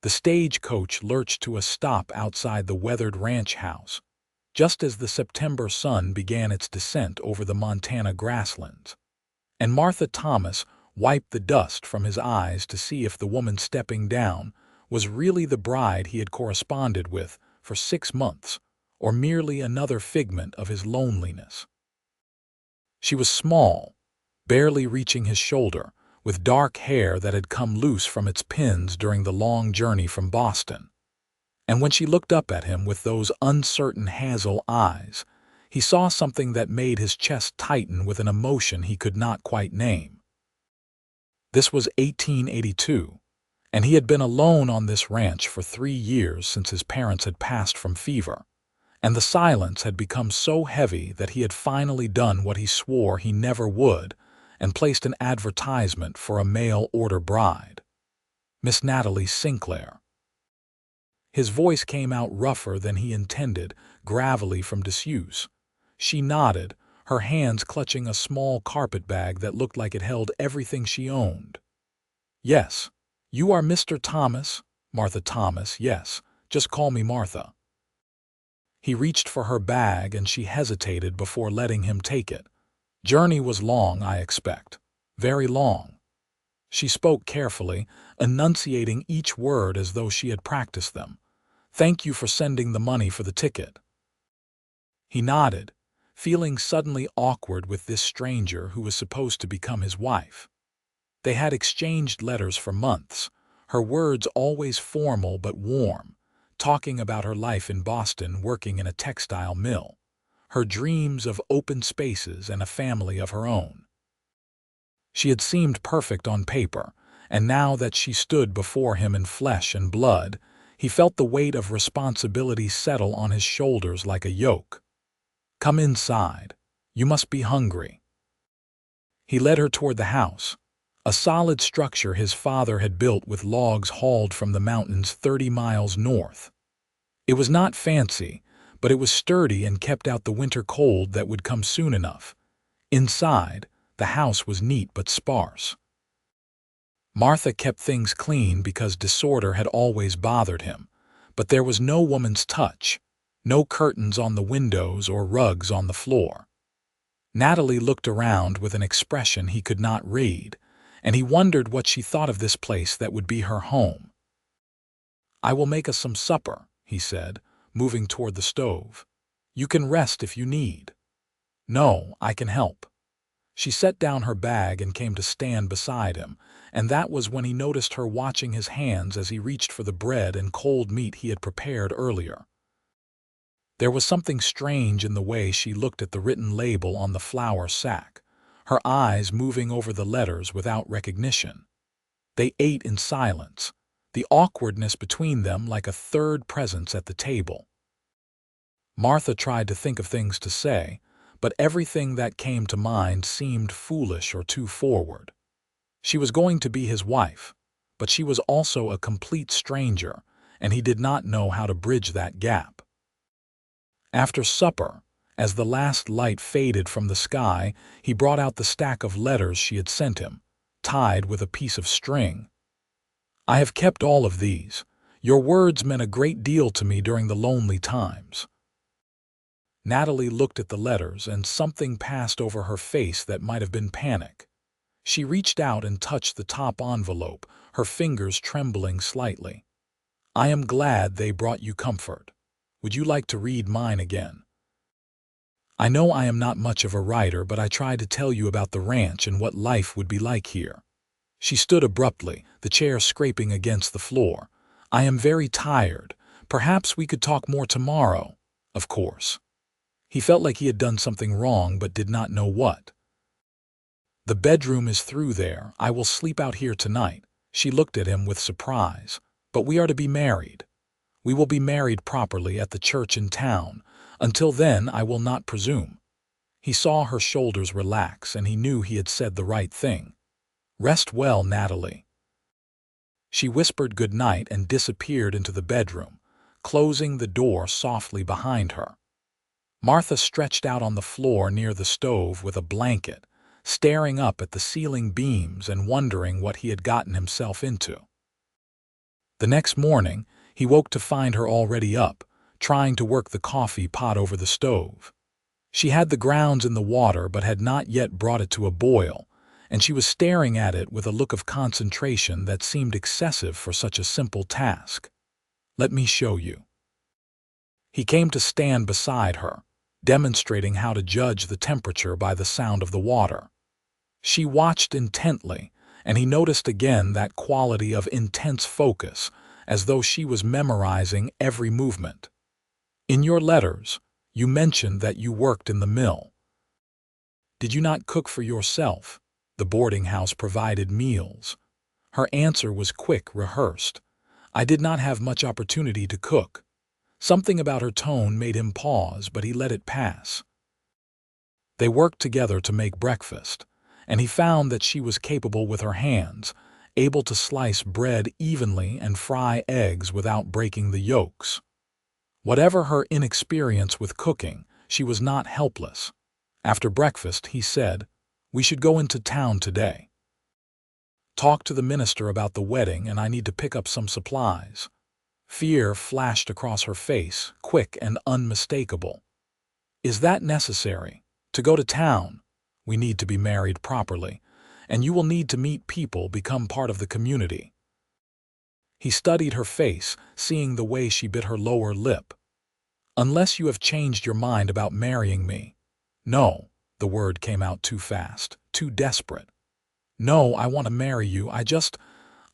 The stagecoach lurched to a stop outside the weathered ranch house, just as the September sun began its descent over the Montana grasslands. And Martha Thomas wiped the dust from his eyes to see if the woman stepping down was really the bride he had corresponded with for 6 months, or merely another figment of his loneliness. She was small, barely reaching his shoulder, with dark hair that had come loose from its pins during the long journey from Boston. And when she looked up at him with those uncertain hazel eyes, he saw something that made his chest tighten with an emotion he could not quite name. This was 1882, and he had been alone on this ranch for 3 years since his parents had passed from fever, and the silence had become so heavy that he had finally done what he swore he never would and placed an advertisement for a mail-order bride. Miss Natalie Sinclair. His voice came out rougher than he intended, gravelly from disuse. She nodded, her hands clutching a small carpet bag that looked like it held everything she owned. "Yes, you are Mr. Thomas?" "Martha Thomas, yes. Just call me Martha." He reached for her bag and she hesitated before letting him take it. "Journey was long, I expect. Very long." She spoke carefully, enunciating each word as though she had practiced them. "Thank you for sending the money for the ticket." He nodded, feeling suddenly awkward with this stranger who was supposed to become his wife. They had exchanged letters for months, her words always formal but warm, talking about her life in Boston working in a textile mill, her dreams of open spaces and a family of her own. She had seemed perfect on paper, and now that she stood before him in flesh and blood, he felt the weight of responsibility settle on his shoulders like a yoke. "Come inside. You must be hungry." He led her toward the house, a solid structure his father had built with logs hauled from the mountains 30 miles north. It was not fancy, but it was sturdy and kept out the winter cold that would come soon enough. Inside, the house was neat but sparse. Martha kept things clean because disorder had always bothered him, but there was no woman's touch, no curtains on the windows or rugs on the floor. Natalie looked around with an expression he could not read, and he wondered what she thought of this place that would be her home. "I will make us some supper," he said, moving toward the stove. "You can rest if you need." "No, I can help." She set down her bag and came to stand beside him, and that was when he noticed her watching his hands as he reached for the bread and cold meat he had prepared earlier. There was something strange in the way she looked at the written label on the flour sack, her eyes moving over the letters without recognition. They ate in silence, the awkwardness between them like a third presence at the table. Martha tried to think of things to say, but everything that came to mind seemed foolish or too forward. She was going to be his wife, but she was also a complete stranger, and he did not know how to bridge that gap. After supper, as the last light faded from the sky, he brought out the stack of letters she had sent him, tied with a piece of string. "I have kept all of these. Your words meant a great deal to me during the lonely times." Natalie looked at the letters, and something passed over her face that might have been panic. She reached out and touched the top envelope, her fingers trembling slightly. "I am glad they brought you comfort. Would you like to read mine again? I know I am not much of a writer, but I tried to tell you about the ranch and what life would be like here." She stood abruptly, the chair scraping against the floor. "I am very tired. Perhaps we could talk more tomorrow." Of course. He felt like he had done something wrong but did not know what. "The bedroom is through there. I will sleep out here tonight." She looked at him with surprise. "But we are to be married. We will be married properly at the church in town. Until then, I will not presume." He saw her shoulders relax, and he knew he had said the right thing. "Rest well, Natalie." She whispered good night and disappeared into the bedroom, closing the door softly behind her. Martha stretched out on the floor near the stove with a blanket, staring up at the ceiling beams and wondering what he had gotten himself into. The next morning, he woke to find her already up, trying to work the coffee pot over the stove. She had the grounds in the water but had not yet brought it to a boil, and she was staring at it with a look of concentration that seemed excessive for such a simple task. "Let me show you." He came to stand beside her, demonstrating how to judge the temperature by the sound of the water. She watched intently, and he noticed again that quality of intense focus, as though she was memorizing every movement. "In your letters, you mentioned that you worked in the mill. Did you not cook for yourself? The boarding house provided meals." Her answer was quick, rehearsed. "I did not have much opportunity to cook." Something about her tone made him pause, but he let it pass. They worked together to make breakfast, and he found that she was capable with her hands, able to slice bread evenly and fry eggs without breaking the yolks. Whatever her inexperience with cooking, she was not helpless. After breakfast, he said, "We should go into town today. Talk to the minister about the wedding, and I need to pick up some supplies." Fear flashed across her face, quick and unmistakable. "Is that necessary? To go to town? We need to be married properly, and you will need to meet people, become part of the community." He studied her face, seeing the way she bit her lower lip. "Unless you have changed your mind about marrying me." "No," the word came out too fast, too desperate. "No, I want to marry you. I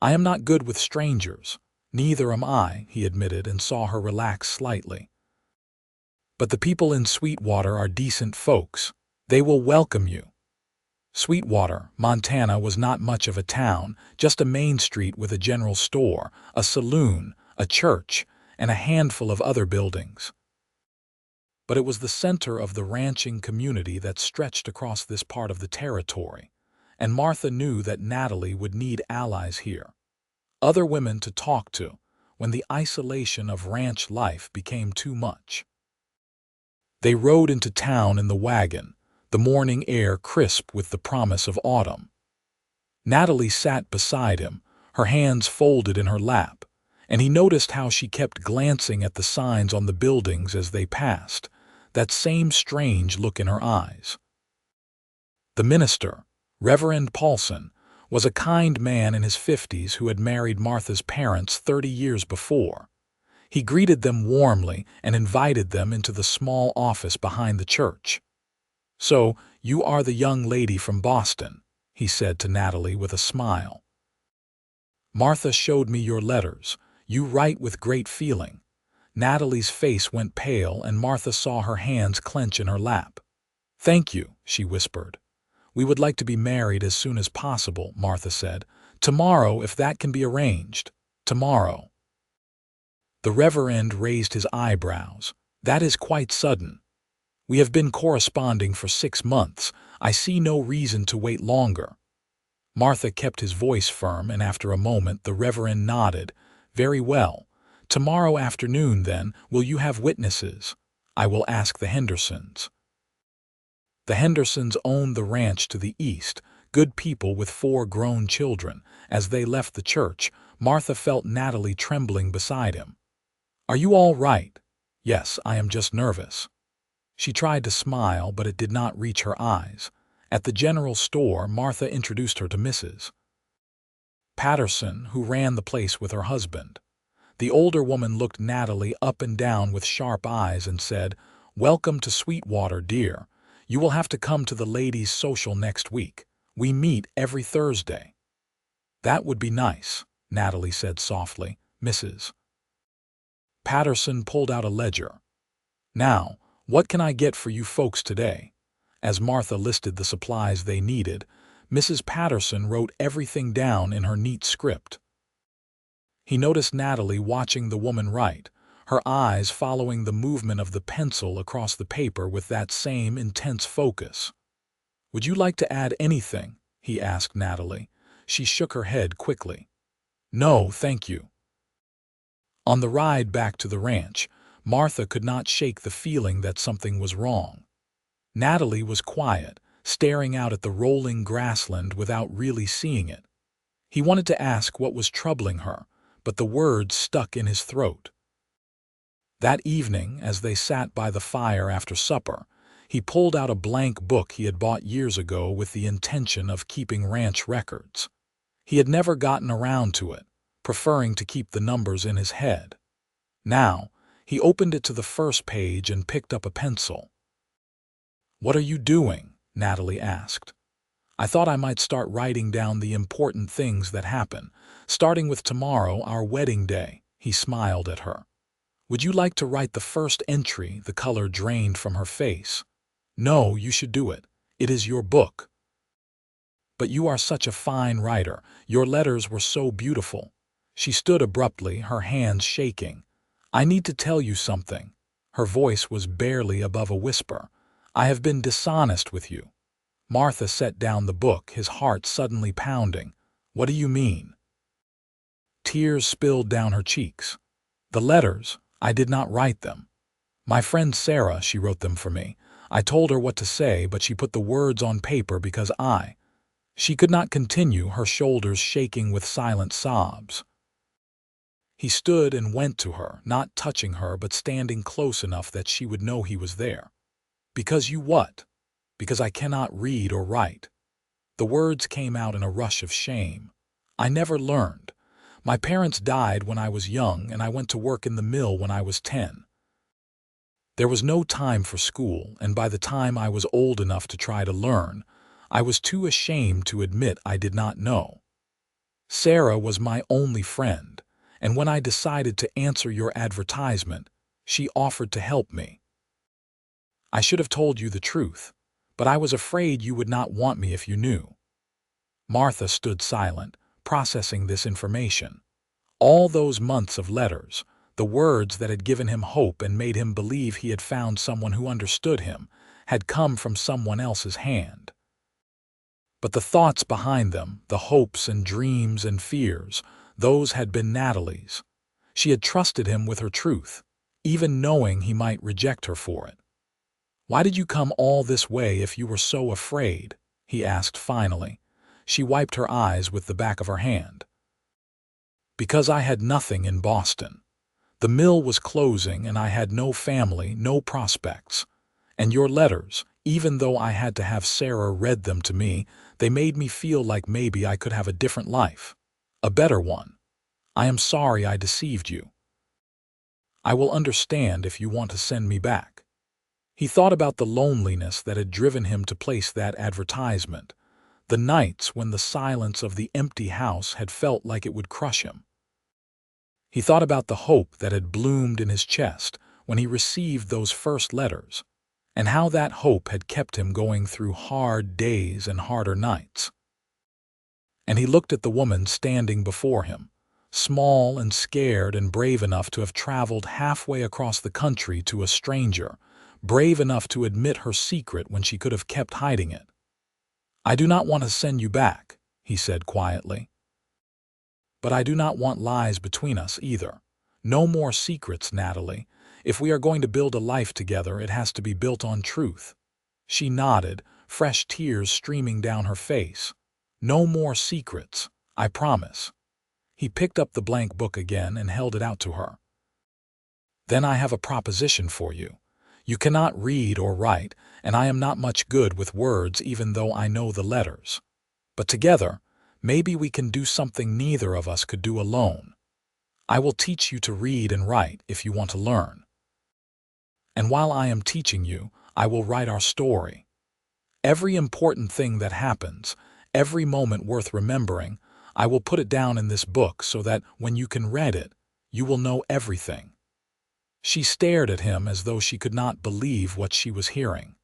am not good with strangers." "Neither am I," he admitted, and saw her relax slightly. "But the people in Sweetwater are decent folks. They will welcome you." Sweetwater, Montana was not much of a town, just a main street with a general store, a saloon, a church, and a handful of other buildings. But it was the center of the ranching community that stretched across this part of the territory, and Martha knew that Natalie would need allies here. Other women to talk to, when the isolation of ranch life became too much. They rode into town in the wagon, the morning air crisp with the promise of autumn. Natalie sat beside him, her hands folded in her lap, and he noticed how she kept glancing at the signs on the buildings as they passed, that same strange look in her eyes. The minister, Reverend Paulson, was a kind man in his 50s who had married Martha's parents 30 years before. He greeted them warmly and invited them into the small office behind the church. "So, you are the young lady from Boston," he said to Natalie with a smile. "Martha showed me your letters. You write with great feeling." Natalie's face went pale, and Martha saw her hands clench in her lap. "Thank you," she whispered. "We would like to be married as soon as possible," Martha said. "Tomorrow, if that can be arranged. Tomorrow." The Reverend raised his eyebrows. "That is quite sudden. We have been corresponding for 6 months. I see no reason to wait longer." Martha kept his voice firm, and after a moment the Reverend nodded. "Very well. Tomorrow afternoon, then, will you have witnesses? I will ask the Hendersons." The Hendersons owned the ranch to the east, good people with 4 grown children. As they left the church, Martha felt Natalie trembling beside him. "Are you all right?" "Yes, I am just nervous." She tried to smile, but it did not reach her eyes. At the general store, Martha introduced her to Mrs. Patterson, who ran the place with her husband. The older woman looked Natalie up and down with sharp eyes and said, "Welcome to Sweetwater, dear. You will have to come to the ladies' social next week. We meet every Thursday." "That would be nice," Natalie said softly. Mrs. Patterson pulled out a ledger. "Now, what can I get for you folks today?" As Martha listed the supplies they needed, Mrs. Patterson wrote everything down in her neat script. He noticed Natalie watching the woman write, her eyes following the movement of the pencil across the paper with that same intense focus. "Would you like to add anything?" he asked Natalie. She shook her head quickly. "No, thank you." On the ride back to the ranch, Martha could not shake the feeling that something was wrong. Natalie was quiet, staring out at the rolling grassland without really seeing it. He wanted to ask what was troubling her, but the words stuck in his throat. That evening, as they sat by the fire after supper, he pulled out a blank book he had bought years ago with the intention of keeping ranch records. He had never gotten around to it, preferring to keep the numbers in his head. Now, he opened it to the first page and picked up a pencil. "What are you doing?" Natalie asked. "I thought I might start writing down the important things that happen, starting with tomorrow, our wedding day." He smiled at her. "Would you like to write the first entry?" The color drained from her face. "No, you should do it. It is your book." "But you are such a fine writer. Your letters were so beautiful." She stood abruptly, her hands shaking. "I need to tell you something." Her voice was barely above a whisper. "I have been dishonest with you." Martha set down the book, his heart suddenly pounding. "What do you mean?" Tears spilled down her cheeks. "The letters, I did not write them. My friend Sarah, she wrote them for me. I told her what to say, but she put the words on paper because She could not continue, her shoulders shaking with silent sobs. He stood and went to her, not touching her but standing close enough that she would know he was there. "Because you what?" "Because I cannot read or write." The words came out in a rush of shame. "I never learned. My parents died when I was young, and I went to work in the mill when I was 10. There was no time for school, and by the time I was old enough to try to learn, I was too ashamed to admit I did not know. Sarah was my only friend, and when I decided to answer your advertisement, she offered to help me. I should have told you the truth, but I was afraid you would not want me if you knew." Martha stood silent, processing this information. All those months of letters, the words that had given him hope and made him believe he had found someone who understood him, had come from someone else's hand. But the thoughts behind them, the hopes and dreams and fears, those had been Natalie's. She had trusted him with her truth, even knowing he might reject her for it. "Why did you come all this way if you were so afraid?" he asked finally. She wiped her eyes with the back of her hand. "Because I had nothing in Boston. The mill was closing and I had no family, no prospects. And your letters, even though I had to have Sarah read them to me, they made me feel like maybe I could have a different life. A better one. I am sorry I deceived you. I will understand if you want to send me back." He thought about the loneliness that had driven him to place that advertisement, the nights when the silence of the empty house had felt like it would crush him. He thought about the hope that had bloomed in his chest when he received those first letters, and how that hope had kept him going through hard days and harder nights. And he looked at the woman standing before him, small and scared and brave enough to have traveled halfway across the country to a stranger, brave enough to admit her secret when she could have kept hiding it. "I do not want to send you back," he said quietly. "But I do not want lies between us either. No more secrets, Natalie. If we are going to build a life together, it has to be built on truth." She nodded, fresh tears streaming down her face. "No more secrets, I promise." He picked up the blank book again and held it out to her. "Then I have a proposition for you. You cannot read or write, and I am not much good with words even though I know the letters. But together, maybe we can do something neither of us could do alone. I will teach you to read and write if you want to learn. And while I am teaching you, I will write our story. Every important thing that happens, every moment worth remembering, I will put it down in this book so that when you can read it, you will know everything." She stared at him as though she could not believe what she was hearing.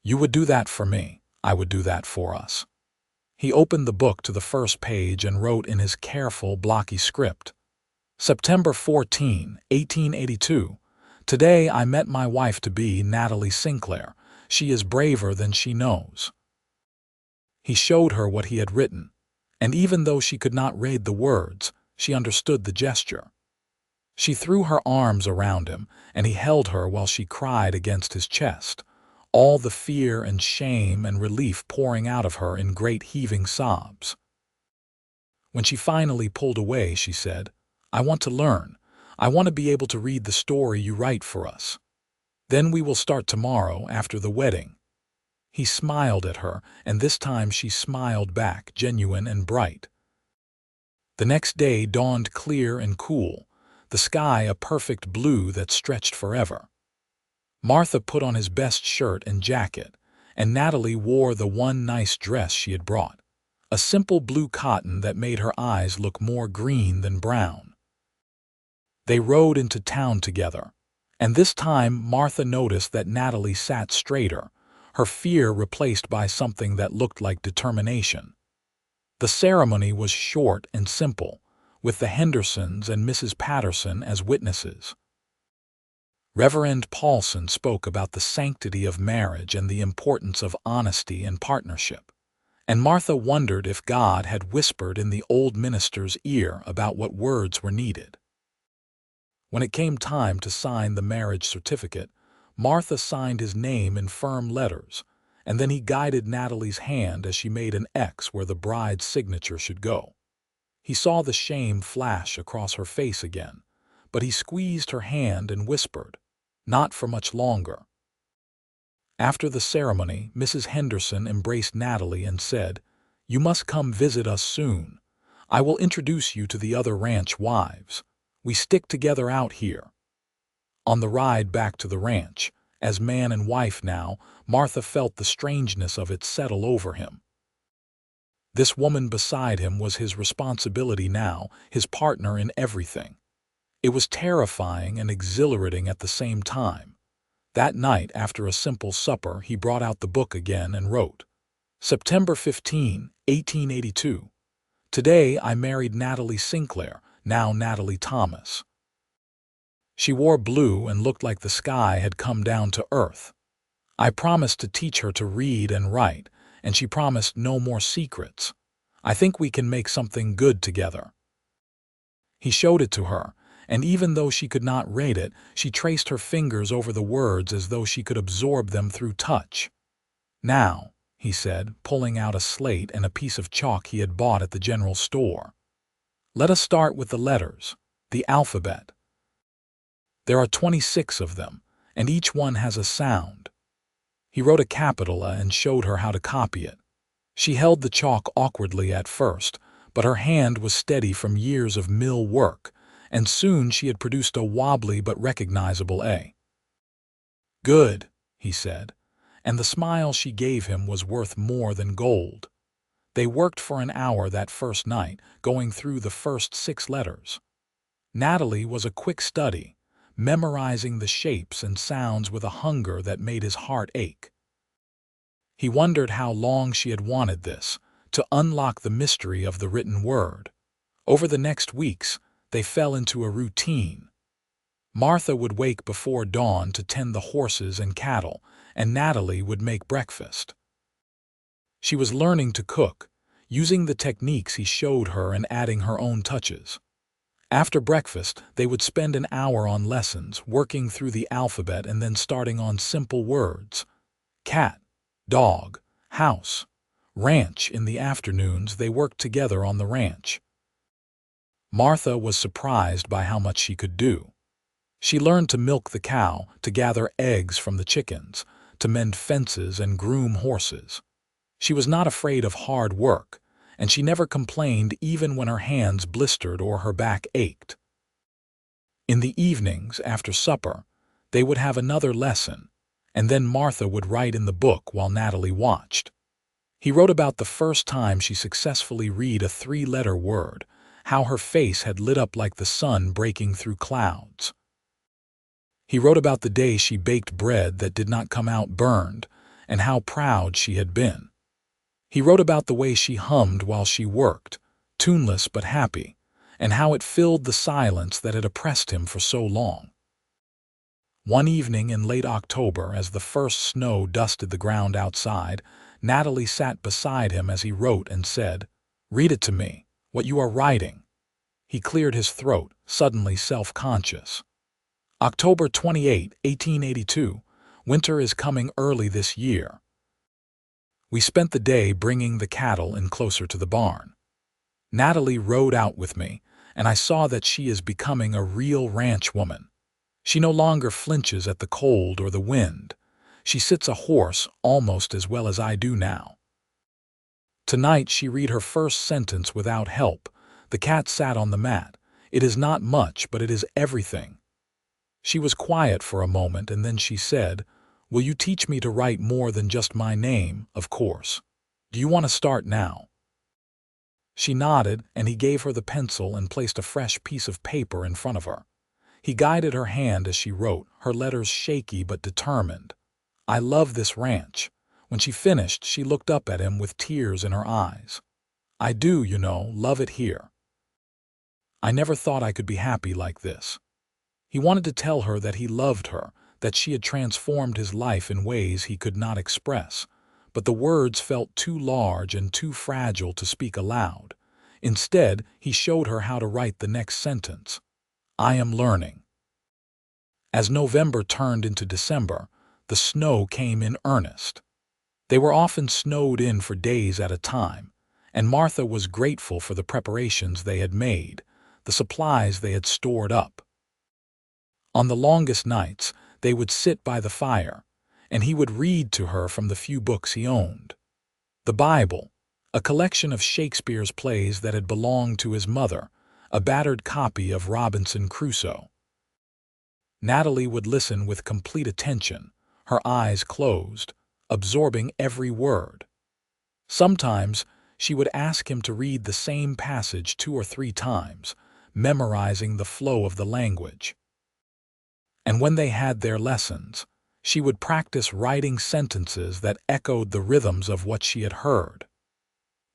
"You would do that for me. I would do that for us." He opened the book to the first page and wrote in his careful, blocky script. "September 14, 1882. Today I met my wife-to-be, Natalie Sinclair. She is braver than she knows." He showed her what he had written, and even though she could not read the words, she understood the gesture. She threw her arms around him, and he held her while she cried against his chest, all the fear and shame and relief pouring out of her in great heaving sobs. When she finally pulled away, she said, "I want to learn. I want to be able to read the story you write for us. Then we will start tomorrow after the wedding." He smiled at her, and this time she smiled back, genuine and bright. The next day dawned clear and cool, the sky a perfect blue that stretched forever. Martha put on his best shirt and jacket, and Natalie wore the one nice dress she had brought, a simple blue cotton that made her eyes look more green than brown. They rode into town together, and this time Martha noticed that Natalie sat straighter, her fear replaced by something that looked like determination. The ceremony was short and simple, with the Hendersons and Mrs. Patterson as witnesses. Reverend Paulson spoke about the sanctity of marriage and the importance of honesty and partnership, and Martha wondered if God had whispered in the old minister's ear about what words were needed. When it came time to sign the marriage certificate, Martha signed his name in firm letters, and then he guided Natalie's hand as she made an X where the bride's signature should go. He saw the shame flash across her face again, but he squeezed her hand and whispered, "Not for much longer." After the ceremony, Mrs. Henderson embraced Natalie and said, "You must come visit us soon. I will introduce you to the other ranch wives. We stick together out here." On the ride back to the ranch, as man and wife now, Martha felt the strangeness of it settle over him. This woman beside him was his responsibility now, his partner in everything. It was terrifying and exhilarating at the same time. That night, after a simple supper, he brought out the book again and wrote, "September 15, 1882. Today I married Natalie Sinclair, now Natalie Thomas. She wore blue and looked like the sky had come down to earth. I promised to teach her to read and write, and she promised no more secrets. I think we can make something good together." He showed it to her, and even though she could not read it, she traced her fingers over the words as though she could absorb them through touch. "Now," he said, pulling out a slate and a piece of chalk he had bought at the general store, "let us start with the letters, the alphabet. There are 26 of them, and each one has a sound." He wrote a capital A and showed her how to copy it. She held the chalk awkwardly at first, but her hand was steady from years of mill work, and soon she had produced a wobbly but recognizable A. "Good," he said, and the smile she gave him was worth more than gold. They worked for an hour that first night, going through the first 6 letters. Natalie was a quick study, memorizing the shapes and sounds with a hunger that made his heart ache. He wondered how long she had wanted this, to unlock the mystery of the written word. Over the next weeks, they fell into a routine. Martha would wake before dawn to tend the horses and cattle, and Natalie would make breakfast. She was learning to cook, using the techniques he showed her and adding her own touches. After breakfast, they would spend an hour on lessons, working through the alphabet and then starting on simple words. Cat, dog, house, ranch. In the afternoons, they worked together on the ranch. Martha was surprised by how much she could do. She learned to milk the cow, to gather eggs from the chickens, to mend fences and groom horses. She was not afraid of hard work, and she never complained even when her hands blistered or her back ached. In the evenings, after supper, they would have another lesson, and then Martha would write in the book while Natalie watched. He wrote about the first time she successfully read a 3-letter word, how her face had lit up like the sun breaking through clouds. He wrote about the day she baked bread that did not come out burned, and how proud she had been. He wrote about the way she hummed while she worked, tuneless but happy, and how it filled the silence that had oppressed him for so long. One evening in late October, as the first snow dusted the ground outside, Natalie sat beside him as he wrote and said, "Read it to me, what you are writing." He cleared his throat, suddenly self-conscious. October 28, 1882. Winter is coming early this year. We spent the day bringing the cattle in closer to the barn. Natalie rode out with me, and I saw that she is becoming a real ranch woman. She no longer flinches at the cold or the wind. She sits a horse almost as well as I do now. Tonight she read her first sentence without help. The cat sat on the mat. It is not much, but it is everything. She was quiet for a moment, and then she said, "Will you teach me to write more than just my name, of course? Do you want to start now?" She nodded, and he gave her the pencil and placed a fresh piece of paper in front of her. He guided her hand as she wrote, her letters shaky but determined. "I love this ranch." When she finished, she looked up at him with tears in her eyes. "I do, love it here. I never thought I could be happy like this." He wanted to tell her that he loved her, that she had transformed his life in ways he could not express, but the words felt too large and too fragile to speak aloud. Instead, he showed her how to write the next sentence. "I am learning." As November turned into December, the snow came in earnest. They were often snowed in for days at a time, and Martha was grateful for the preparations they had made, the supplies they had stored up. On the longest nights, they would sit by the fire, and he would read to her from the few books he owned. The Bible, a collection of Shakespeare's plays that had belonged to his mother, a battered copy of Robinson Crusoe. Natalie would listen with complete attention, her eyes closed, absorbing every word. Sometimes she would ask him to read the same passage 2 or 3 times, memorizing the flow of the language. And when they had their lessons, she would practice writing sentences that echoed the rhythms of what she had heard.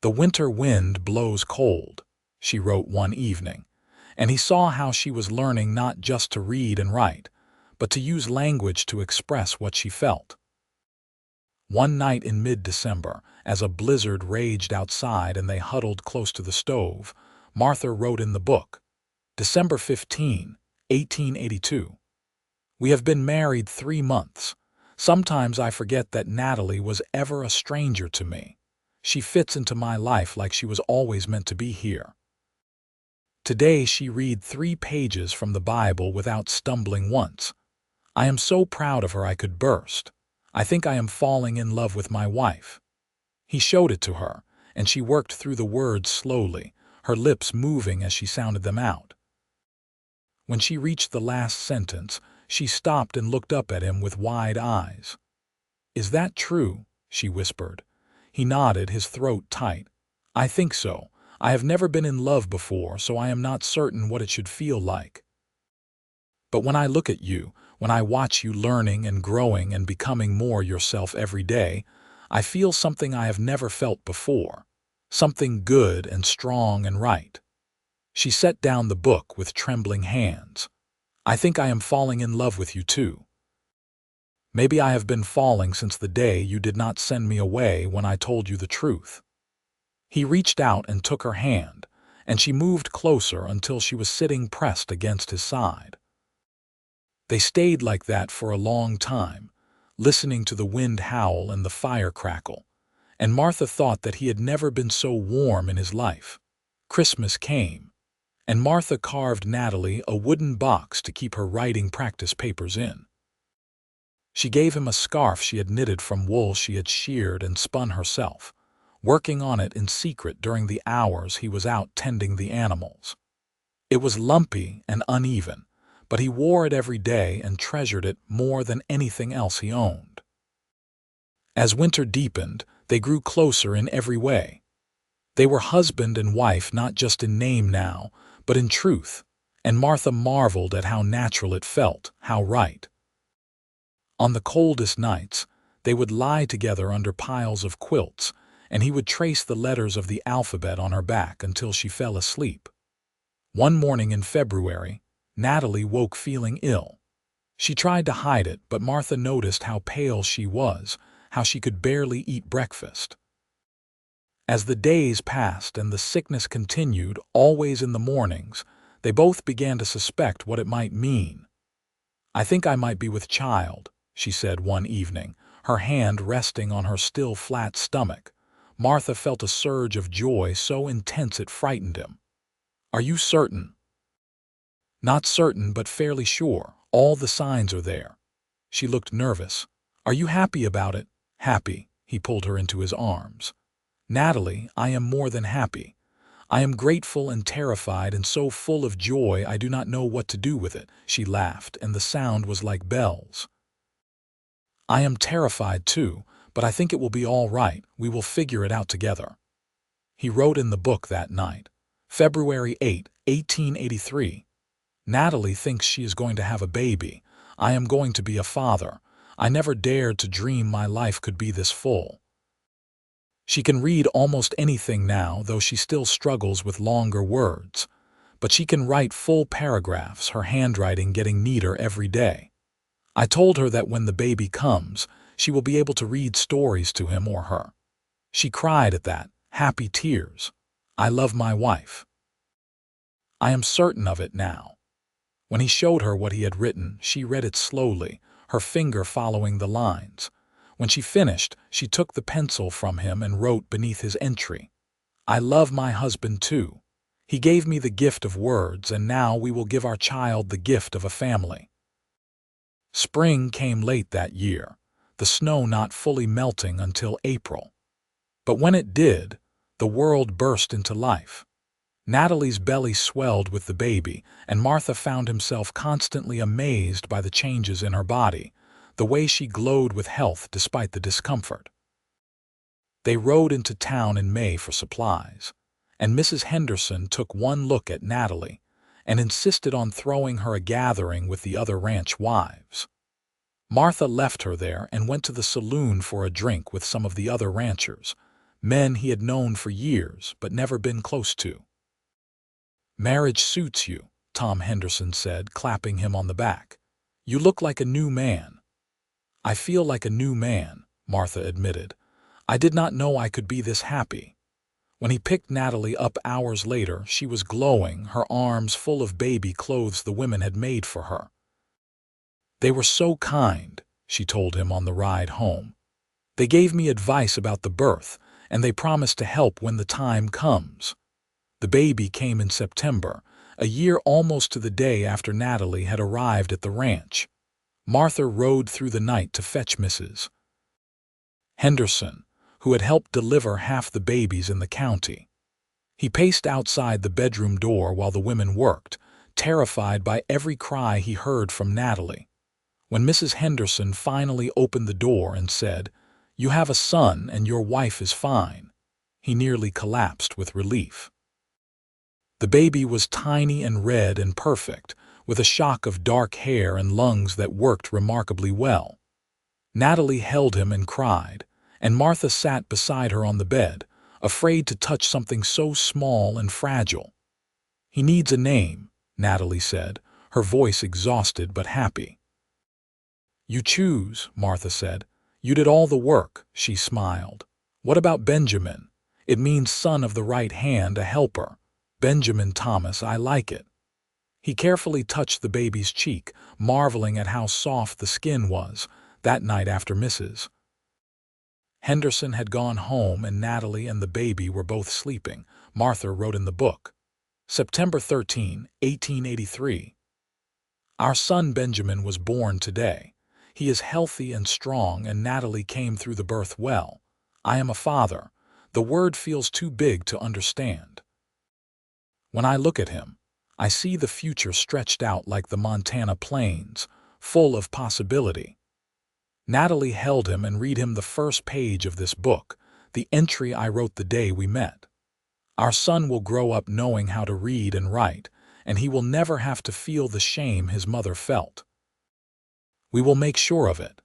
"The winter wind blows cold," she wrote one evening, and he saw how she was learning not just to read and write, but to use language to express what she felt. One night in mid-December, as a blizzard raged outside and they huddled close to the stove, Martha wrote in the book, "December 15, 1882. We have been married 3 months. Sometimes I forget that Natalie was ever a stranger to me. She fits into my life like she was always meant to be here." Today she read 3 pages from the Bible without stumbling once. "I am so proud of her I could burst. I think I am falling in love with my wife." He showed it to her, and she worked through the words slowly, her lips moving as she sounded them out. When she reached the last sentence, she stopped and looked up at him with wide eyes. "Is that true?" she whispered. He nodded, his throat tight. "I think so. I have never been in love before, so I am not certain what it should feel like. But when I look at you, when I watch you learning and growing and becoming more yourself every day, I feel something I have never felt before, something good and strong and right." She set down the book with trembling hands. "I think I am falling in love with you too. Maybe I have been falling since the day you did not send me away when I told you the truth." He reached out and took her hand, and she moved closer until she was sitting pressed against his side. They stayed like that for a long time, listening to the wind howl and the fire crackle, and Martha thought that he had never been so warm in his life. Christmas came, and Martha carved Natalie a wooden box to keep her writing practice papers in. She gave him a scarf she had knitted from wool she had sheared and spun herself, working on it in secret during the hours he was out tending the animals. It was lumpy and uneven, but he wore it every day and treasured it more than anything else he owned. As winter deepened, they grew closer in every way. They were husband and wife not just in name now, but in truth, and Martha marveled at how natural it felt, how right. On the coldest nights, they would lie together under piles of quilts, and he would trace the letters of the alphabet on her back until she fell asleep. One morning in February, Natalie woke feeling ill. She tried to hide it, but Martha noticed how pale she was, how she could barely eat breakfast. As the days passed and the sickness continued, always in the mornings, they both began to suspect what it might mean. "I think I might be with child," she said one evening, her hand resting on her still flat stomach. Martha felt a surge of joy so intense it frightened him. "Are you certain?" "Not certain, but fairly sure. All the signs are there." She looked nervous. "Are you happy about it?" "Happy." He pulled her into his arms. "Natalie, I am more than happy. I am grateful and terrified and so full of joy I do not know what to do with it." She laughed, and the sound was like bells. "I am terrified too, but I think it will be all right. We will figure it out together." He wrote in the book that night. February 8, 1883. "Natalie thinks she is going to have a baby. I am going to be a father. I never dared to dream my life could be this full." She can read almost anything now, though she still struggles with longer words. But she can write full paragraphs, her handwriting getting neater every day. "I told her that when the baby comes, she will be able to read stories to him or her. She cried at that, happy tears. I love my wife. I am certain of it now." When he showed her what he had written, she read it slowly, her finger following the lines. When she finished, she took the pencil from him and wrote beneath his entry, "I love my husband too. He gave me the gift of words, and now we will give our child the gift of a family." Spring came late that year, the snow not fully melting until April. But when it did, the world burst into life. Natalie's belly swelled with the baby, and Martha found himself constantly amazed by the changes in her body, the way she glowed with health despite the discomfort. They rode into town in May for supplies, and Mrs. Henderson took one look at Natalie and insisted on throwing her a gathering with the other ranch wives. Martha left her there and went to the saloon for a drink with some of the other ranchers, men he had known for years but never been close to. "Marriage suits you," Tom Henderson said, clapping him on the back. "You look like a new man." "I feel like a new man," Martha admitted. "I did not know I could be this happy." When he picked Natalie up hours later, she was glowing, her arms full of baby clothes the women had made for her. "They were so kind," she told him on the ride home. "They gave me advice about the birth, and they promised to help when the time comes." The baby came in September, a year almost to the day after Natalie had arrived at the ranch. Martha rode through the night to fetch Mrs. Henderson, who had helped deliver half the babies in the county. He paced outside the bedroom door while the women worked, terrified by every cry he heard from Natalie. When Mrs. Henderson finally opened the door and said, "You have a son and your wife is fine," he nearly collapsed with relief. The baby was tiny and red and perfect, with a shock of dark hair and lungs that worked remarkably well. Natalie held him and cried, and Martha sat beside her on the bed, afraid to touch something so small and fragile. "He needs a name," Natalie said, her voice exhausted but happy. "You choose," Martha said. "You did all the work," she smiled. "What about Benjamin? It means son of the right hand, a helper. Benjamin Thomas, I like it." He carefully touched the baby's cheek, marveling at how soft the skin was. That night after Mrs. Henderson had gone home and Natalie and the baby were both sleeping, Martha wrote in the book. September 13, 1883. "Our son Benjamin was born today. He is healthy and strong, and Natalie came through the birth well. I am a father. The word feels too big to understand. When I look at him, I see the future stretched out like the Montana plains, full of possibility." Natalie held him and read him the first page of this book, the entry I wrote the day we met. "Our son will grow up knowing how to read and write, and he will never have to feel the shame his mother felt. We will make sure of it."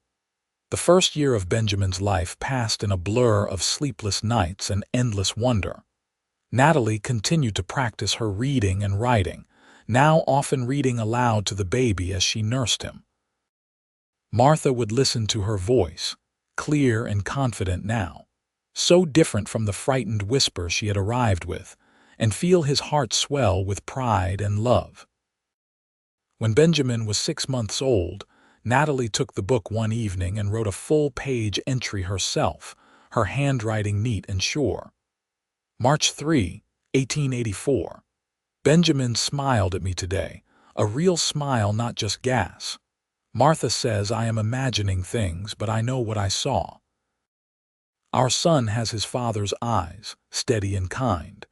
The first year of Benjamin's life passed in a blur of sleepless nights and endless wonder. Natalie continued to practice her reading and writing, now often reading aloud to the baby as she nursed him. Martha would listen to her voice, clear and confident now, so different from the frightened whisper she had arrived with, and feel his heart swell with pride and love. When Benjamin was 6 months old, Natalie took the book one evening and wrote a full-page entry herself, her handwriting neat and sure. March 3, 1884. Benjamin smiled at me today, a real smile, not just gas. Martha says I am imagining things, but I know what I saw. Our son has his father's eyes, steady and kind.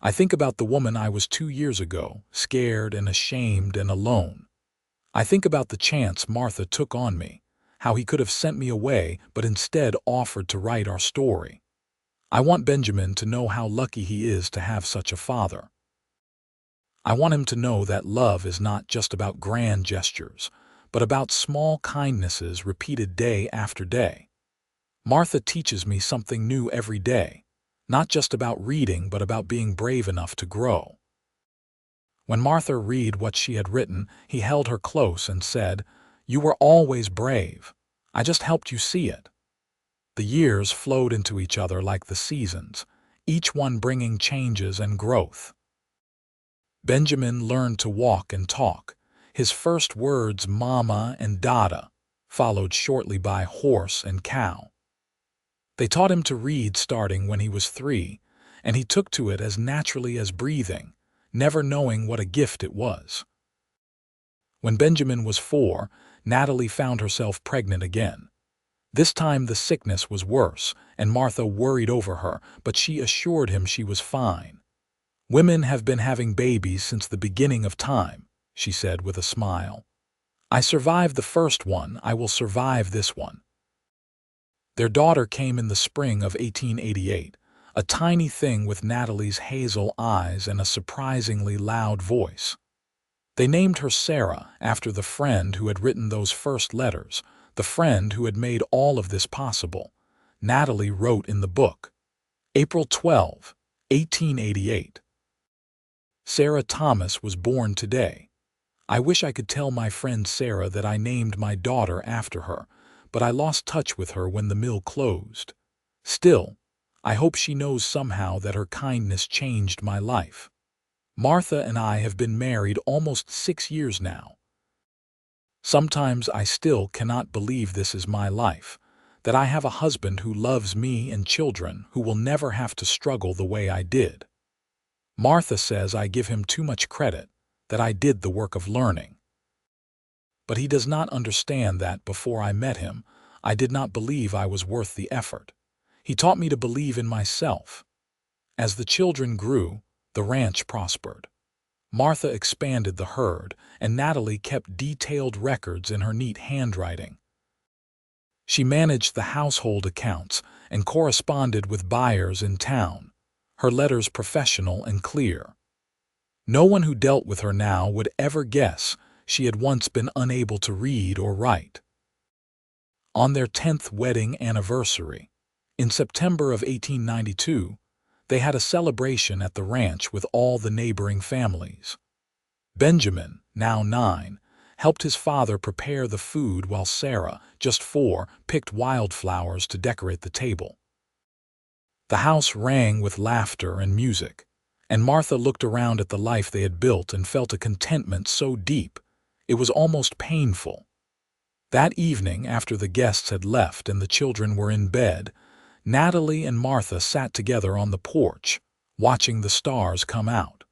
I think about the woman I was 2 years ago, scared and ashamed and alone. I think about the chance Martha took on me, how he could have sent me away but instead offered to write our story. I want Benjamin to know how lucky he is to have such a father. I want him to know that love is not just about grand gestures, but about small kindnesses repeated day after day. Martha teaches me something new every day, not just about reading, but about being brave enough to grow. When Martha read what she had written, he held her close and said, "You were always brave. I just helped you see it." The years flowed into each other like the seasons, each one bringing changes and growth. Benjamin learned to walk and talk. His first words, mama and dada, followed shortly by horse and cow. They taught him to read starting when he was 3, and he took to it as naturally as breathing, never knowing what a gift it was. When Benjamin was 4, Natalie found herself pregnant again. This time the sickness was worse, and Martha worried over her, but she assured him she was fine. "Women have been having babies since the beginning of time," she said with a smile. "I survived the first one, I will survive this one." Their daughter came in the spring of 1888, a tiny thing with Natalie's hazel eyes and a surprisingly loud voice. They named her Sarah after the friend who had written those first letters, the friend who had made all of this possible. Natalie wrote in the book, April 12, 1888. Sarah Thomas was born today. I wish I could tell my friend Sarah that I named my daughter after her, but I lost touch with her when the mill closed. Still, I hope she knows somehow that her kindness changed my life. Martha and I have been married almost 6 years now. Sometimes I still cannot believe this is my life, that I have a husband who loves me and children who will never have to struggle the way I did. Martha says I give him too much credit, that I did the work of learning. But he does not understand that before I met him, I did not believe I was worth the effort. He taught me to believe in myself. As the children grew, the ranch prospered. Martha expanded the herd, and Natalie kept detailed records in her neat handwriting. She managed the household accounts and corresponded with buyers in town, her letters professional and clear. No one who dealt with her now would ever guess she had once been unable to read or write. On their 10th wedding anniversary, in September of 1892, they had a celebration at the ranch with all the neighboring families. Benjamin, now 9, helped his father prepare the food while Sarah, just 4, picked wildflowers to decorate the table. The house rang with laughter and music, and Martha looked around at the life they had built and felt a contentment so deep, it was almost painful. That evening, after the guests had left and the children were in bed, Natalie and Martha sat together on the porch, watching the stars come out.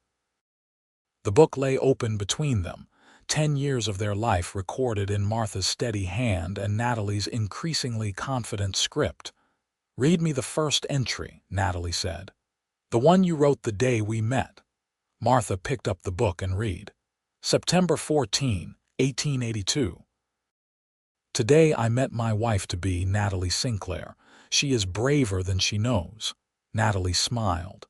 The book lay open between them, 10 years of their life recorded in Martha's steady hand and Natalie's increasingly confident script. "Read me the first entry," Natalie said. "The one you wrote the day we met." Martha picked up the book and read. September 14, 1882. "Today I met my wife-to-be, Natalie Sinclair. She is braver than she knows." Natalie smiled.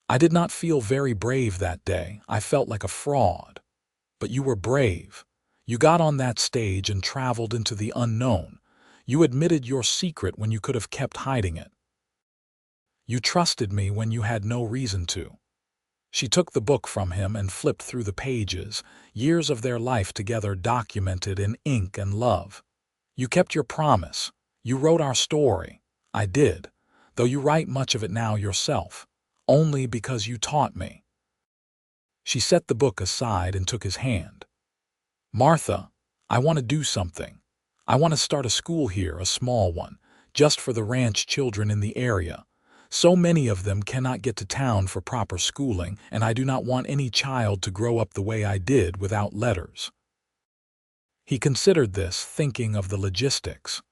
"I did not feel very brave that day. I felt like a fraud. But you were brave. You got on that stage and traveled into the unknown. You admitted your secret when you could have kept hiding it. You trusted me when you had no reason to." She took the book from him and flipped through the pages, years of their life together documented in ink and love. "You kept your promise. You wrote our story." "I did, though you write much of it now yourself, only because you taught me." She set the book aside and took his hand. "Martha, I want to do something. I want to start a school here, a small one, just for the ranch children in the area. So many of them cannot get to town for proper schooling, and I do not want any child to grow up the way I did without letters." He considered this, thinking of the logistics.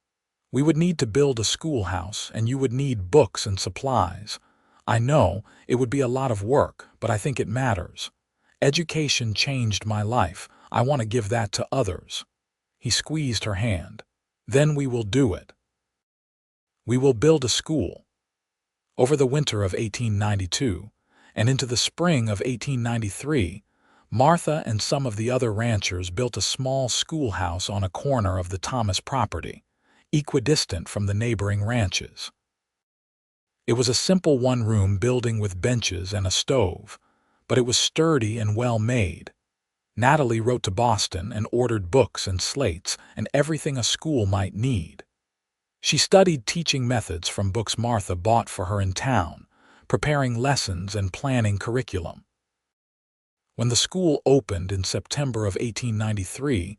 "We would need to build a schoolhouse, and you would need books and supplies. I know it would be a lot of work, but I think it matters. Education changed my life. I want to give that to others." He squeezed her hand. "Then we will do it. We will build a school." Over the winter of 1892 and into the spring of 1893, Martha and some of the other ranchers built a small schoolhouse on a corner of the Thomas property, equidistant from the neighboring ranches. It was a simple one-room building with benches and a stove, but it was sturdy and well made. Natalie wrote to Boston and ordered books and slates and everything a school might need. She studied teaching methods from books Martha bought for her in town, preparing lessons and planning curriculum. When the school opened in September of 1893,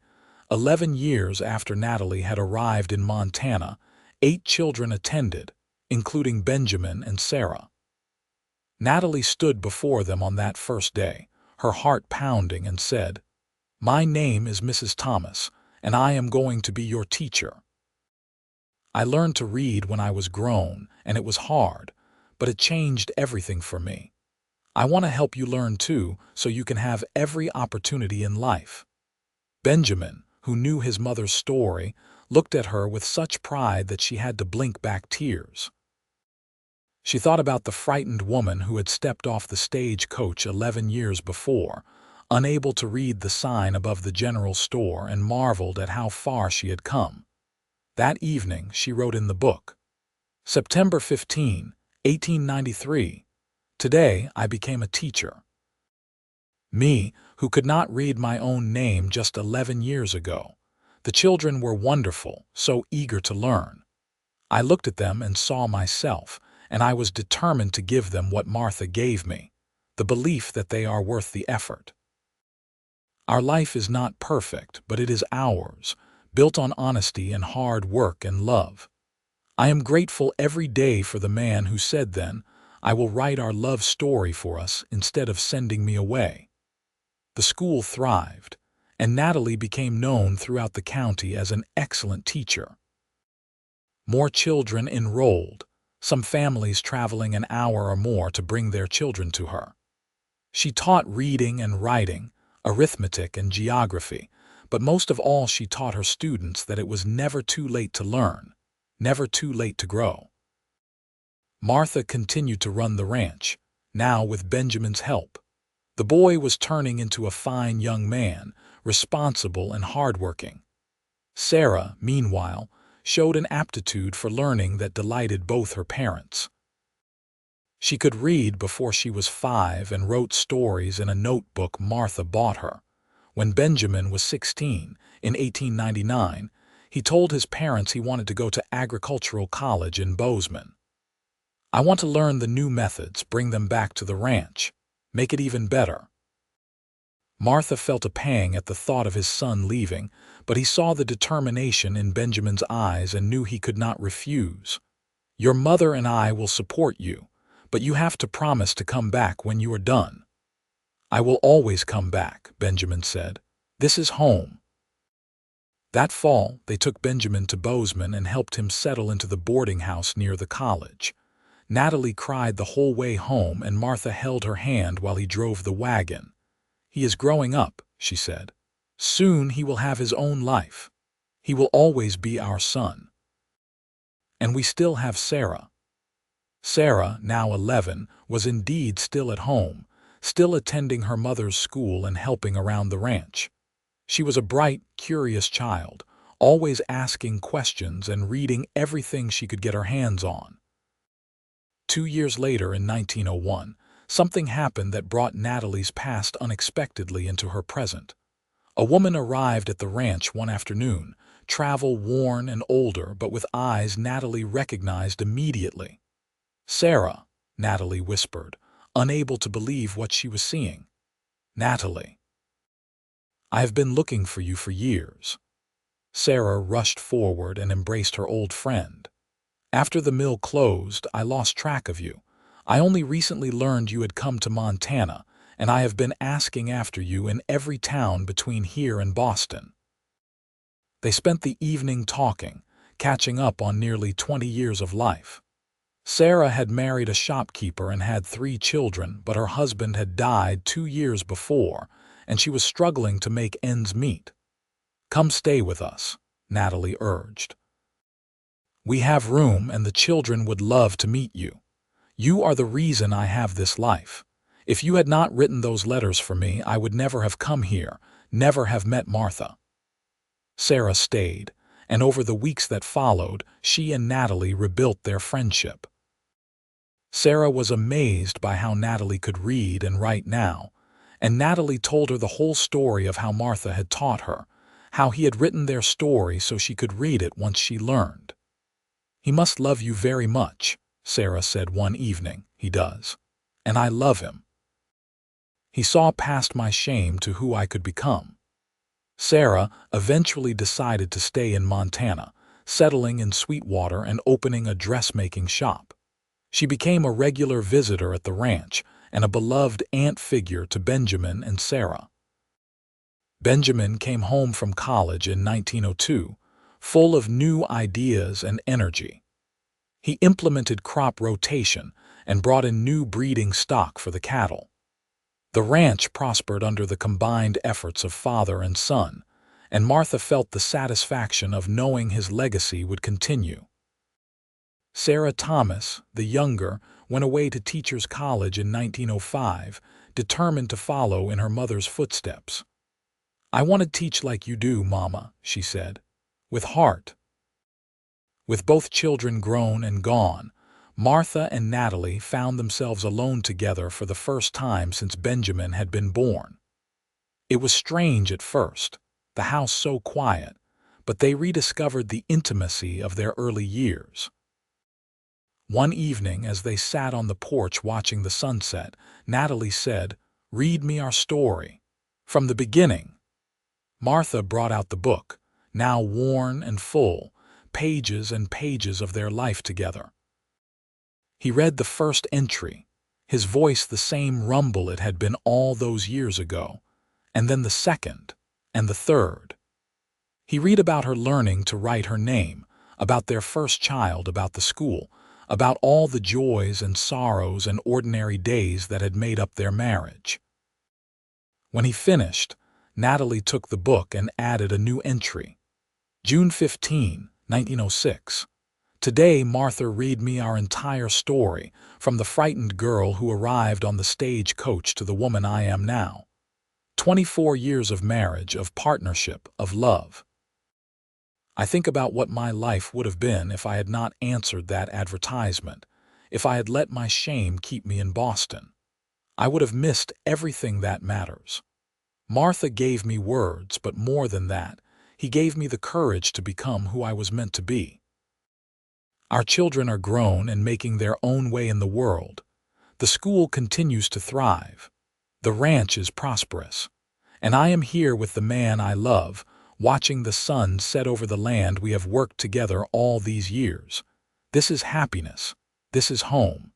11 years after Natalie had arrived in Montana, 8 children attended, including Benjamin and Sarah. Natalie stood before them on that first day, her heart pounding, and said, "My name is Mrs. Thomas, and I am going to be your teacher. I learned to read when I was grown, and it was hard, but it changed everything for me. I want to help you learn too, so you can have every opportunity in life." Benjamin, who knew his mother's story, looked at her with such pride that she had to blink back tears. She thought about the frightened woman who had stepped off the stagecoach 11 years before, unable to read the sign above the general store, and marveled at how far she had come. That evening she wrote in the book, "September 15, 1893. Today I became a teacher. Me, who could not read my own name just 11 years ago. The children were wonderful, so eager to learn. I looked at them and saw myself, and I was determined to give them what Martha gave me, the belief that they are worth the effort. Our life is not perfect, but it is ours, built on honesty and hard work and love. I am grateful every day for the man who said then, 'I will write our love story for us,' instead of sending me away." The school thrived, and Natalie became known throughout the county as an excellent teacher. More children enrolled, some families traveling an hour or more to bring their children to her. She taught reading and writing, arithmetic and geography, but most of all she taught her students that it was never too late to learn, never too late to grow. Martha continued to run the ranch, now with Benjamin's help. The boy was turning into a fine young man, responsible and hardworking. Sarah, meanwhile, showed an aptitude for learning that delighted both her parents. She could read before she was 5 and wrote stories in a notebook Martha bought her. When Benjamin was 16, in 1899, he told his parents he wanted to go to agricultural college in Bozeman. "I want to learn the new methods, bring them back to the ranch, make it even better." Martha felt a pang at the thought of his son leaving, but he saw the determination in Benjamin's eyes and knew he could not refuse. "Your mother and I will support you, but you have to promise to come back when you are done." "I will always come back," Benjamin said. "This is home." That fall, they took Benjamin to Bozeman and helped him settle into the boarding house near the college. Natalie cried the whole way home, and Martha held her hand while he drove the wagon. "He is growing up," she said. "Soon he will have his own life. He will always be our son." And we still have Sarah. Sarah, now 11, was indeed still at home, still attending her mother's school and helping around the ranch. She was a bright, curious child, always asking questions and reading everything she could get her hands on. 2 years later, in 1901, something happened that brought Natalie's past unexpectedly into her present. A woman arrived at the ranch one afternoon, travel-worn and older, but with eyes Natalie recognized immediately. "Sarah," Natalie whispered, unable to believe what she was seeing. "Natalie, I have been looking for you for years." Sarah rushed forward and embraced her old friend. After the mill closed, I lost track of you. I only recently learned you had come to Montana, and I have been asking after you in every town between here and Boston." They spent the evening talking, catching up on nearly 20 years of life. Sarah had married a shopkeeper and had 3 children, but her husband had died 2 years before, and she was struggling to make ends meet. "Come stay with us," Natalie urged. "We have room, and the children would love to meet you. You are the reason I have this life. If you had not written those letters for me, I would never have come here, never have met Martha." Sarah stayed, and over the weeks that followed, she and Natalie rebuilt their friendship. Sarah was amazed by how Natalie could read and write now, and Natalie told her the whole story of how Martha had taught her, how he had written their story so she could read it once she learned. "He must love you very much," Sarah said one evening. "He does. And I love him. He saw past my shame to who I could become." Sarah eventually decided to stay in Montana, settling in Sweetwater and opening a dressmaking shop. She became a regular visitor at the ranch and a beloved aunt figure to Benjamin and Sarah. Benjamin came home from college in 1902, full of new ideas and energy. He implemented crop rotation and brought in new breeding stock for the cattle. The ranch prospered under the combined efforts of father and son, and Martha felt the satisfaction of knowing his legacy would continue. Sarah Thomas, the younger, went away to Teachers College in 1905, determined to follow in her mother's footsteps. "I want to teach like you do, Mama," she said, with heart. With both children grown and gone, Martha and Natalie found themselves alone together for the first time since Benjamin had been born. It was strange at first, the house so quiet, but they rediscovered the intimacy of their early years. One evening, as they sat on the porch watching the sunset, Natalie said, "Read me our story. From the beginning." Martha brought out the book, now worn and full, pages and pages of their life together. He read the first entry, his voice the same rumble it had been all those years ago, and then the second, and the third. He read about her learning to write her name, about their first child, about the school, about all the joys and sorrows and ordinary days that had made up their marriage. When he finished, Natalie took the book and added a new entry. June 15, 1906. "Today, Martha read me our entire story, from the frightened girl who arrived on the stage coach to the woman I am now. 24 years of marriage, of partnership, of love. I think about what my life would have been if I had not answered that advertisement, if I had let my shame keep me in Boston. I would have missed everything that matters. Martha gave me words, but more than that, he gave me the courage to become who I was meant to be. Our children are grown and making their own way in the world. The school continues to thrive. The ranch is prosperous. And I am here with the man I love, watching the sun set over the land we have worked together all these years. This is happiness. This is home."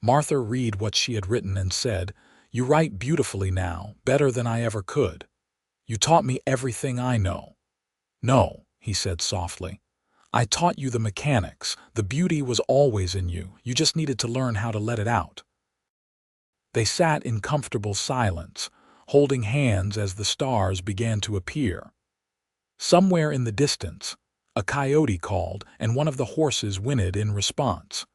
Martha read what she had written and said, "You write beautifully now, better than I ever could. You taught me everything I know." "No," he said softly. "I taught you the mechanics. The beauty was always in you. You just needed to learn how to let it out." They sat in comfortable silence, holding hands as the stars began to appear. Somewhere in the distance, a coyote called, and one of the horses whinnied in response.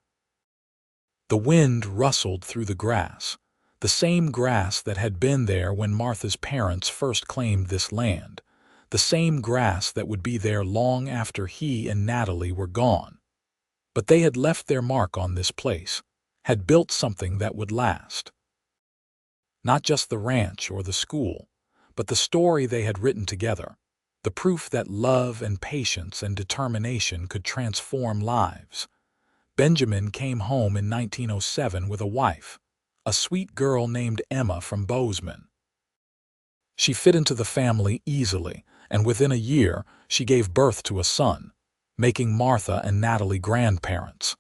The wind rustled through the grass, the same grass that had been there when Martha's parents first claimed this land, the same grass that would be there long after he and Natalie were gone. But they had left their mark on this place, had built something that would last. Not just the ranch or the school, but the story they had written together, the proof that love and patience and determination could transform lives. Benjamin came home in 1907 with a wife, a sweet girl named Emma from Bozeman. She fit into the family easily, and within a year she gave birth to a son. making Martha and Natalie grandparents.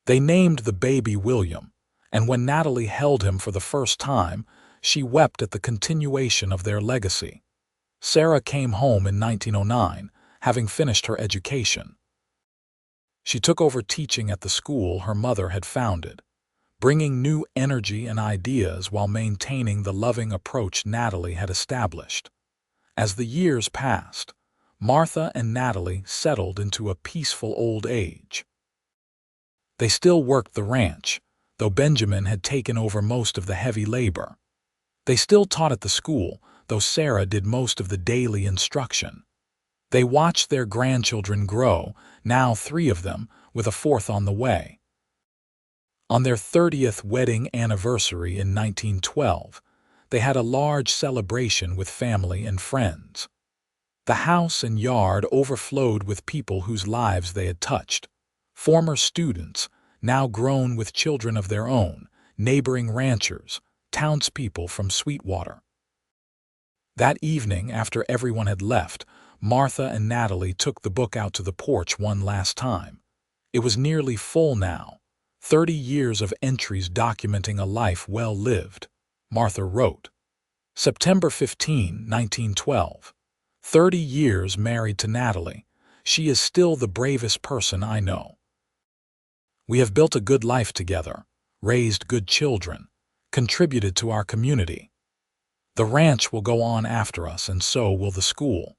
They named the baby William, and when Natalie held him for the first time, she wept at the continuation of their legacy. Sarah came home in 1909, having finished her education. She took over teaching at the school her mother had founded, bringing new energy and ideas while maintaining the loving approach Natalie had established. As the years passed, Martha and Natalie settled into a peaceful old age. They still worked the ranch, though Benjamin had taken over most of the heavy labor. They still taught at the school, though Sarah did most of the daily instruction. They watched their grandchildren grow, now 3 of them, with a 4th on the way. On their 30th wedding anniversary in 1912, they had a large celebration with family and friends. The house and yard overflowed with people whose lives they had touched. Former students, now grown with children of their own, neighboring ranchers, townspeople from Sweetwater. That evening, after everyone had left, Martha and Natalie took the book out to the porch one last time. It was nearly full now, 30 years of entries documenting a life well lived. Martha wrote, September 15, 1912. 30 years married to Natalie. She is still the bravest person I know. We have built a good life together, raised good children, contributed to our community. The ranch will go on after us, and so will the school.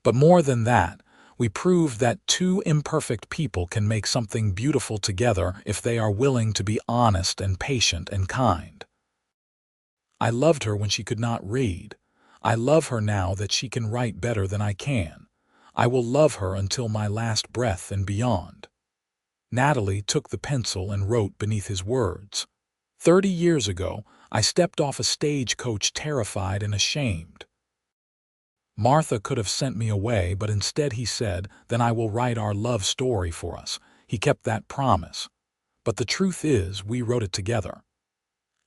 But more than that, we proved that 2 imperfect people can make something beautiful together if they are willing to be honest and patient and kind. I loved her when she could not read. I love her now that she can write better than I can. I will love her until my last breath and beyond. Natalie took the pencil and wrote beneath his words. 30 years ago, I stepped off a stagecoach terrified and ashamed. Martha could have sent me away, but instead he said, then I will write our love story for us. He kept that promise. But the truth is, we wrote it together.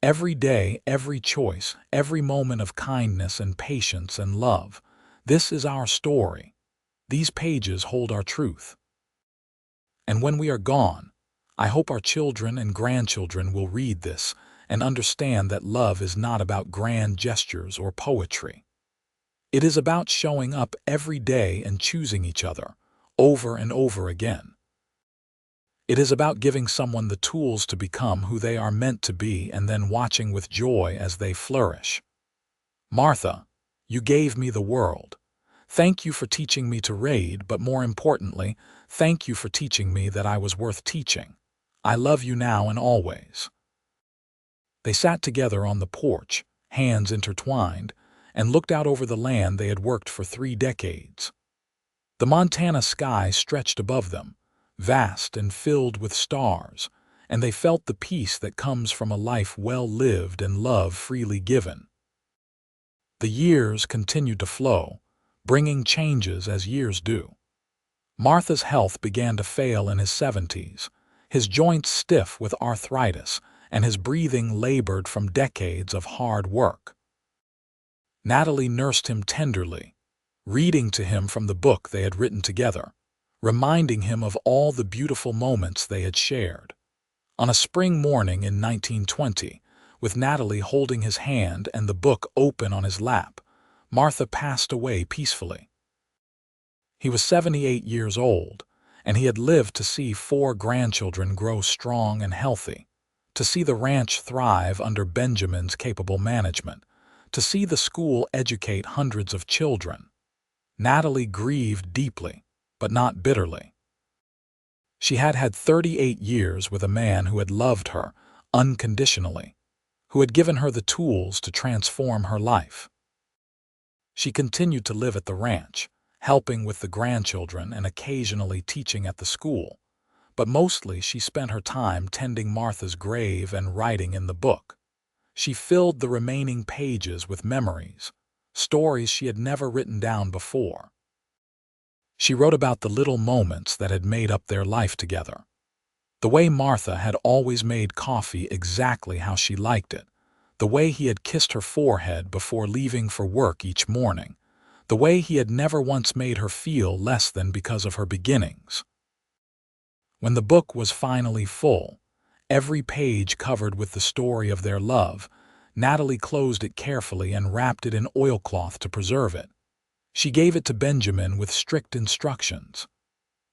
Every day, every choice, every moment of kindness and patience and love. This is our story. These pages hold our truth. And when we are gone, I hope our children and grandchildren will read this and understand that love is not about grand gestures or poetry. It is about showing up every day and choosing each other, over and over again. It is about giving someone the tools to become who they are meant to be and then watching with joy as they flourish. Martha, you gave me the world. Thank you for teaching me to read, but more importantly, thank you for teaching me that I was worth teaching. I love you now and always. They sat together on the porch, hands intertwined, and looked out over the land they had worked for 3 decades. The Montana sky stretched above them, vast and filled with stars, and they felt the peace that comes from a life well lived and love freely given. The years continued to flow, bringing changes as years do. Martha's health began to fail in his 70s, his joints stiff with arthritis, and his breathing labored from decades of hard work. Natalie nursed him tenderly, reading to him from the book they had written together, reminding him of all the beautiful moments they had shared. On a spring morning in 1920, with Natalie holding his hand and the book open on his lap, Martha passed away peacefully. He was 78 years old, and he had lived to see 4 grandchildren grow strong and healthy, to see the ranch thrive under Benjamin's capable management, to see the school educate hundreds of children. Natalie grieved deeply, but not bitterly. She had had 38 years with a man who had loved her unconditionally, who had given her the tools to transform her life. She continued to live at the ranch, helping with the grandchildren and occasionally teaching at the school, but mostly she spent her time tending Martha's grave and writing in the book. She filled the remaining pages with memories, stories she had never written down before. She wrote about the little moments that had made up their life together. The way Martha had always made coffee exactly how she liked it, the way he had kissed her forehead before leaving for work each morning, the way he had never once made her feel less than because of her beginnings. When the book was finally full, every page covered with the story of their love, Natalie closed it carefully and wrapped it in oilcloth to preserve it. She gave it to Benjamin with strict instructions.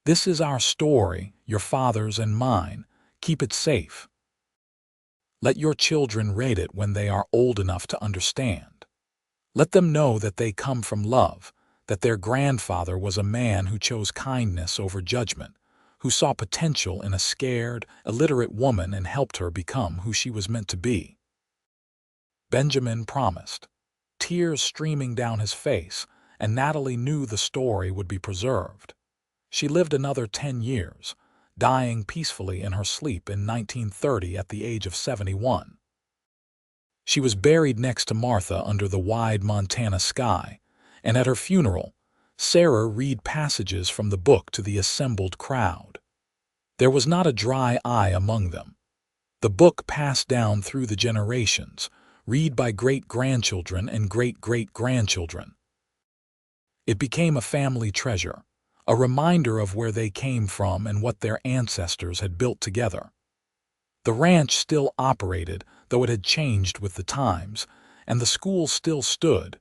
"This is our story, your father's and mine. Keep it safe. Let your children read it when they are old enough to understand. Let them know that they come from love, that their grandfather was a man who chose kindness over judgment, who saw potential in a scared, illiterate woman and helped her become who she was meant to be." Benjamin promised, tears streaming down his face, and Natalie knew the story would be preserved. She lived another 10 years, dying peacefully in her sleep in 1930 at the age of 71. She was buried next to Martha under the wide Montana sky, and at her funeral, Sarah read passages from the book to the assembled crowd. There was not a dry eye among them. The book passed down through the generations, read by great-grandchildren and great-great-grandchildren. It became a family treasure, a reminder of where they came from and what their ancestors had built together. The ranch still operated, though it had changed with the times, and the school still stood,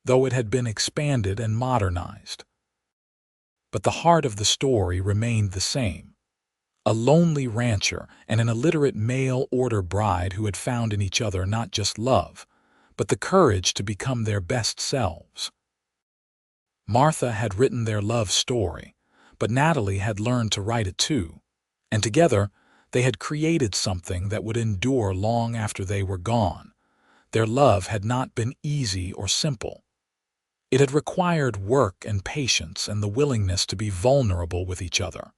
though it had been expanded and modernized. But the heart of the story remained the same. A lonely rancher and an illiterate mail-order bride who had found in each other not just love, but the courage to become their best selves. Martha had written their love story, but Natalie had learned to write it too, and together they had created something that would endure long after they were gone. Their love had not been easy or simple. It had required work and patience and the willingness to be vulnerable with each other.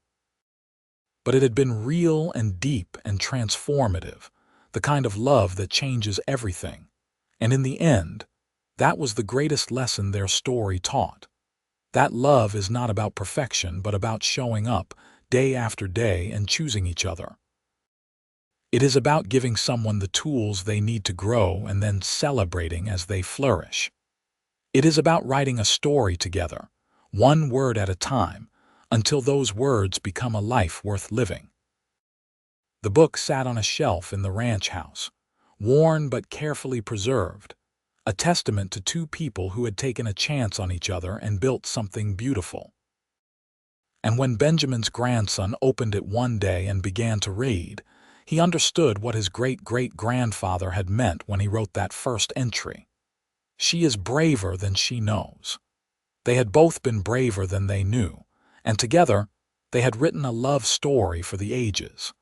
But it had been real and deep and transformative, the kind of love that changes everything. And in the end, that was the greatest lesson their story taught. That love is not about perfection, but about showing up day after day and choosing each other. It is about giving someone the tools they need to grow and then celebrating as they flourish. It is about writing a story together, one word at a time, until those words become a life worth living. The book sat on a shelf in the ranch house, worn but carefully preserved, a testament to two people who had taken a chance on each other and built something beautiful. And when Benjamin's grandson opened it one day and began to read, he understood what his great-great-grandfather had meant when he wrote that first entry. "She is braver than she knows." They had both been braver than they knew, and together they had written a love story for the ages.